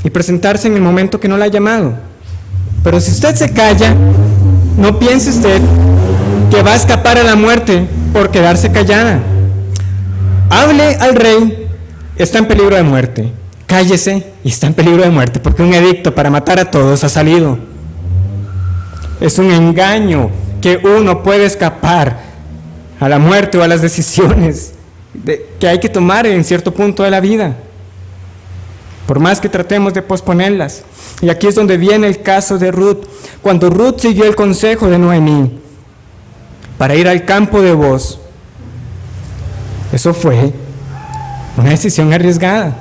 y presentarse en el momento que no la ha llamado. Pero si usted se calla, no piense usted que va a escapar a la muerte por quedarse callada. Hable al rey, está en peligro de muerte. Cállese y está en peligro de muerte porque un edicto para matar a todos ha salido. Es un engaño que uno puede escapar a la muerte o a las decisiones que hay que tomar en cierto punto de la vida, por más que tratemos de posponerlas. Y aquí es donde viene el caso de Ruth. Cuando Ruth siguió el consejo de Noemí para ir al campo de Booz, eso fue una decisión arriesgada.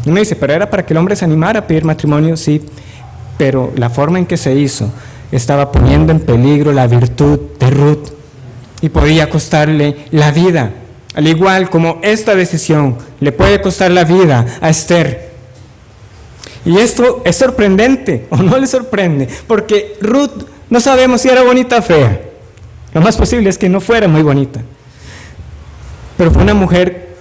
Uno dice, pero era para que el hombre se animara a pedir matrimonio, sí, pero la forma en que se hizo estaba poniendo en peligro la virtud de Ruth y podía costarle la vida, al igual como esta decisión le puede costar la vida a Esther. Y esto es sorprendente, o no le sorprende, porque Ruth no sabemos si era bonita o fea. Lo más posible es que no fuera muy bonita, pero fue una mujer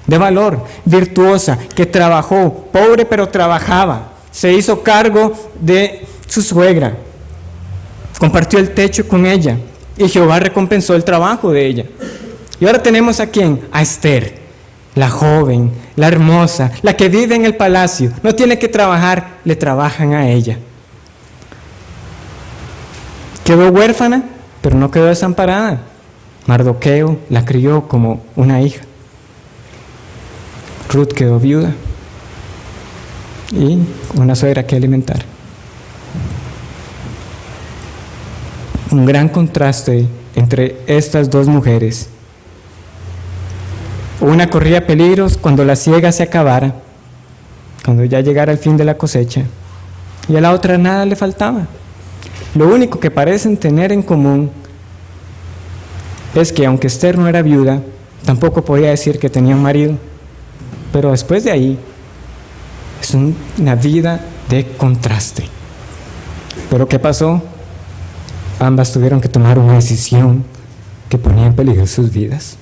de valor, virtuosa, que trabajó, pobre pero trabajaba, se hizo cargo de su suegra, compartió el techo con ella, y Jehová recompensó el trabajo de ella. Y ahora tenemos ¿a quién? A Esther, la joven, la hermosa, la que vive en el palacio, no tiene que trabajar, le trabajan a ella. Quedó huérfana, pero no quedó desamparada. Mardoqueo la crió como una hija. Ruth quedó viuda y una suegra que alimentar. Un gran contraste entre estas dos mujeres. Una corría peligros cuando la siega se acabara, cuando ya llegara el fin de la cosecha, y a la otra nada le faltaba. Lo único que parecen tener en común es que aunque Esther no era viuda, tampoco podía decir que tenía un marido. Pero después de ahí, es una vida de contraste. ¿Pero qué pasó? Ambas tuvieron que tomar una decisión que ponía en peligro sus vidas.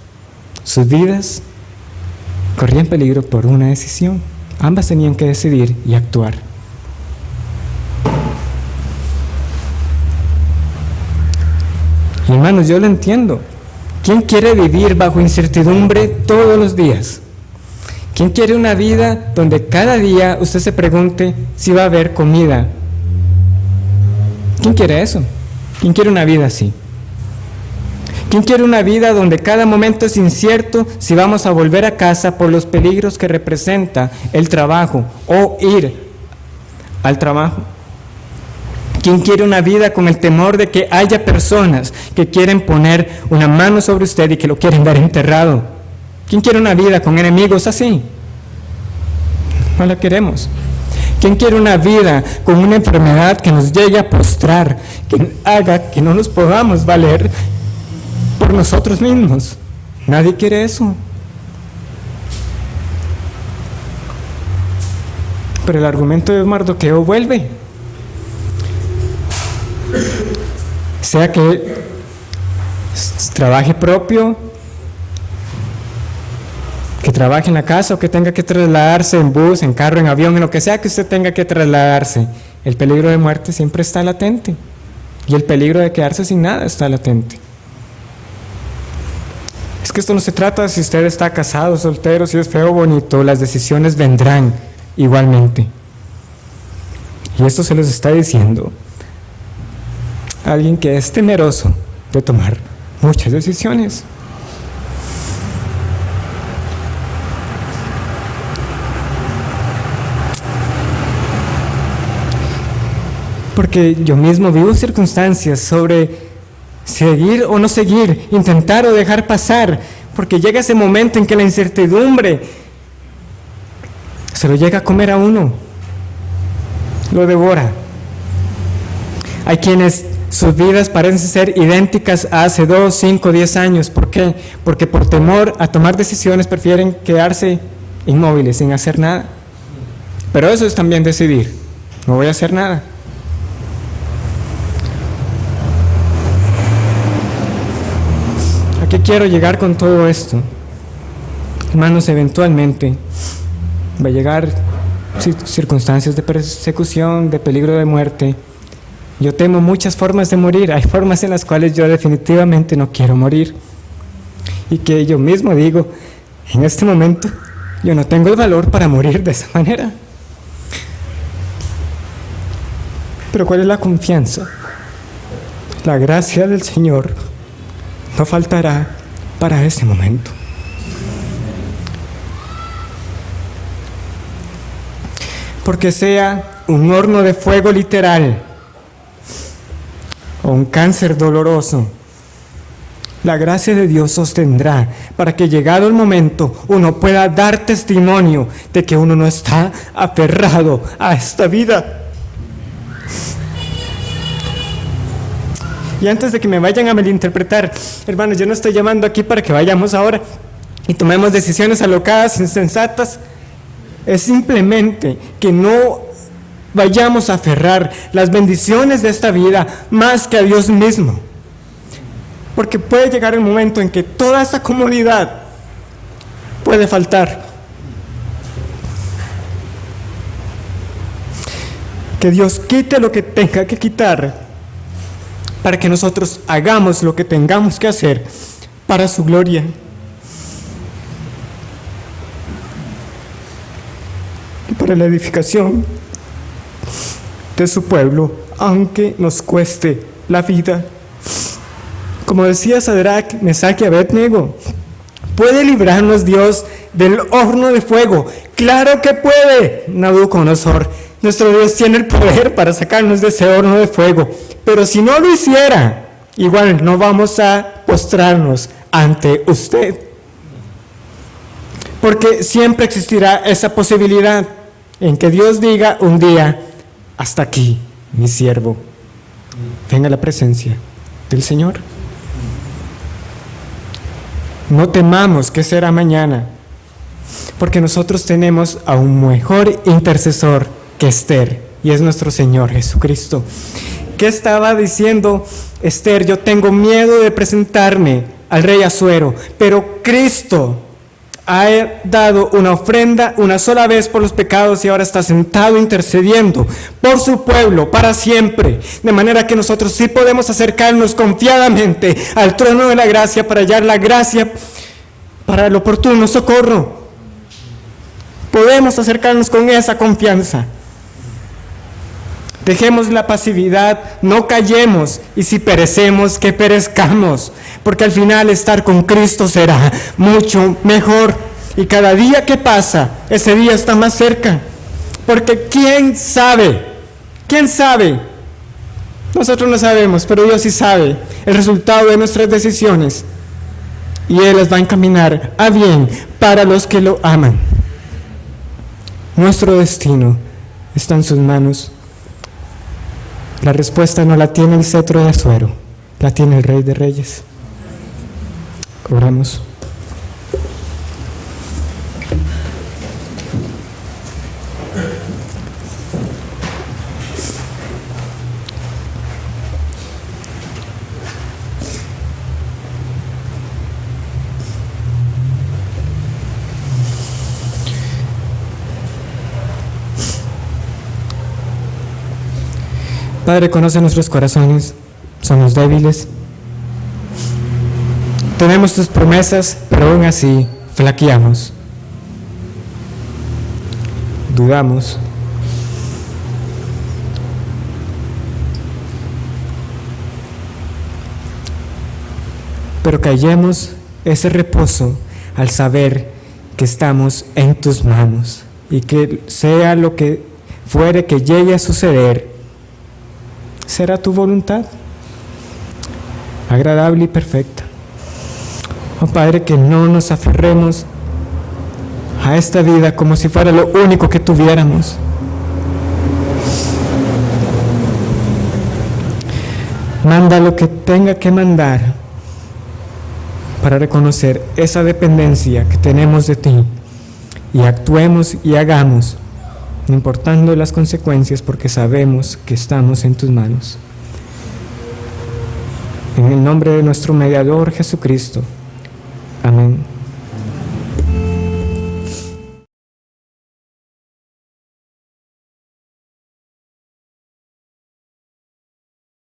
Sus vidas corrían peligro por una decisión. Ambas tenían que decidir y actuar. Y hermanos, yo lo entiendo. ¿Quién quiere vivir bajo incertidumbre todos los días? ¿Quién quiere una vida donde cada día usted se pregunte si va a haber comida? ¿Quién quiere eso? ¿Quién quiere una vida así? ¿Quién quiere una vida donde cada momento es incierto si vamos a volver a casa por los peligros que representa el trabajo o ir al trabajo? ¿Quién quiere una vida con el temor de que haya personas que quieren poner una mano sobre usted y que lo quieren ver enterrado? ¿Quién quiere una vida con enemigos así? No la queremos. ¿Quién quiere una vida con una enfermedad que nos llegue a postrar, que haga que no nos podamos valer por nosotros mismos? Nadie quiere eso. Pero el argumento de Mardoqueo vuelve. Sea que trabaje propio, que trabaje en la casa o que tenga que trasladarse en bus, en carro, en avión, en lo que sea que usted tenga que trasladarse, el peligro de muerte siempre está latente y el peligro de quedarse sin nada está latente. Es que esto no se trata de si usted está casado, soltero, si es feo o bonito, las decisiones vendrán igualmente. Y esto se los está diciendo alguien que es temeroso de tomar muchas decisiones. Porque yo mismo vivo circunstancias sobre seguir o no seguir, intentar o dejar pasar, porque llega ese momento en que la incertidumbre se lo llega a comer a uno, lo devora. Hay quienes sus vidas parecen ser idénticas a hace 2, 5, 10 años. ¿Por qué? Porque por temor a tomar decisiones prefieren quedarse inmóviles, sin hacer nada. Pero eso es también decidir. No voy a hacer nada. ¿A qué quiero llegar con todo esto? Hermanos, eventualmente va a llegar circunstancias de persecución, de peligro de muerte. Yo temo muchas formas de morir. Hay formas en las cuales yo definitivamente no quiero morir. Y que yo mismo digo, en este momento, yo no tengo el valor para morir de esa manera. Pero ¿cuál es la confianza? La gracia del Señor no faltará para ese momento. Porque sea un horno de fuego literal o un cáncer doloroso, la gracia de Dios sostendrá para que llegado el momento uno pueda dar testimonio de que uno no está aferrado a esta vida. Y antes de que me vayan a malinterpretar, hermanos, yo no estoy llamando aquí para que vayamos ahora y tomemos decisiones alocadas, insensatas. Es simplemente que no vayamos a aferrar las bendiciones de esta vida más que a Dios mismo. Porque puede llegar el momento en que toda esa comodidad puede faltar. Que Dios quite lo que tenga que quitar para que nosotros hagamos lo que tengamos que hacer para su gloria. Y para la edificación de su pueblo, aunque nos cueste la vida. Como decía Sadrach, Mesach y Abednego, ¿puede librarnos Dios del horno de fuego? ¡Claro que puede! Nabucodonosor, nuestro Dios tiene el poder para sacarnos de ese horno de fuego, pero si no lo hiciera, igual no vamos a postrarnos ante usted, porque siempre existirá esa posibilidad en que Dios diga un día: hasta aquí, mi siervo. Venga a la presencia del Señor. No temamos qué será mañana, porque nosotros tenemos a un mejor intercesor que Esther, y es nuestro Señor Jesucristo. ¿Qué estaba diciendo Esther? Yo tengo miedo de presentarme al rey Asuero, pero Cristo ha dado una ofrenda una sola vez por los pecados y ahora está sentado intercediendo por su pueblo para siempre, de manera que nosotros sí podemos acercarnos confiadamente al trono de la gracia para hallar la gracia para el oportuno socorro. Podemos acercarnos con esa confianza. Dejemos la pasividad, no callemos, y si perecemos, que perezcamos, porque al final estar con Cristo será mucho mejor, y cada día que pasa, ese día está más cerca, porque ¿quién sabe? ¿Quién sabe? Nosotros no sabemos, pero Dios sí sabe el resultado de nuestras decisiones, y Él las va a encaminar a bien para los que lo aman. Nuestro destino está en sus manos. La respuesta no la tiene el cetro de Asuero, la tiene el Rey de Reyes. Oramos. Padre, conoce nuestros corazones, somos débiles. Tenemos tus promesas, pero aún así flaqueamos. Dudamos. Pero callemos ese reposo al saber que estamos en tus manos y que sea lo que fuere que llegue a suceder, será tu voluntad, agradable y perfecta. Oh Padre, que no nos aferremos a esta vida como si fuera lo único que tuviéramos. Manda lo que tenga que mandar para reconocer esa dependencia que tenemos de ti y actuemos y hagamos, no importando las consecuencias, porque sabemos que estamos en tus manos. En el nombre de nuestro mediador Jesucristo,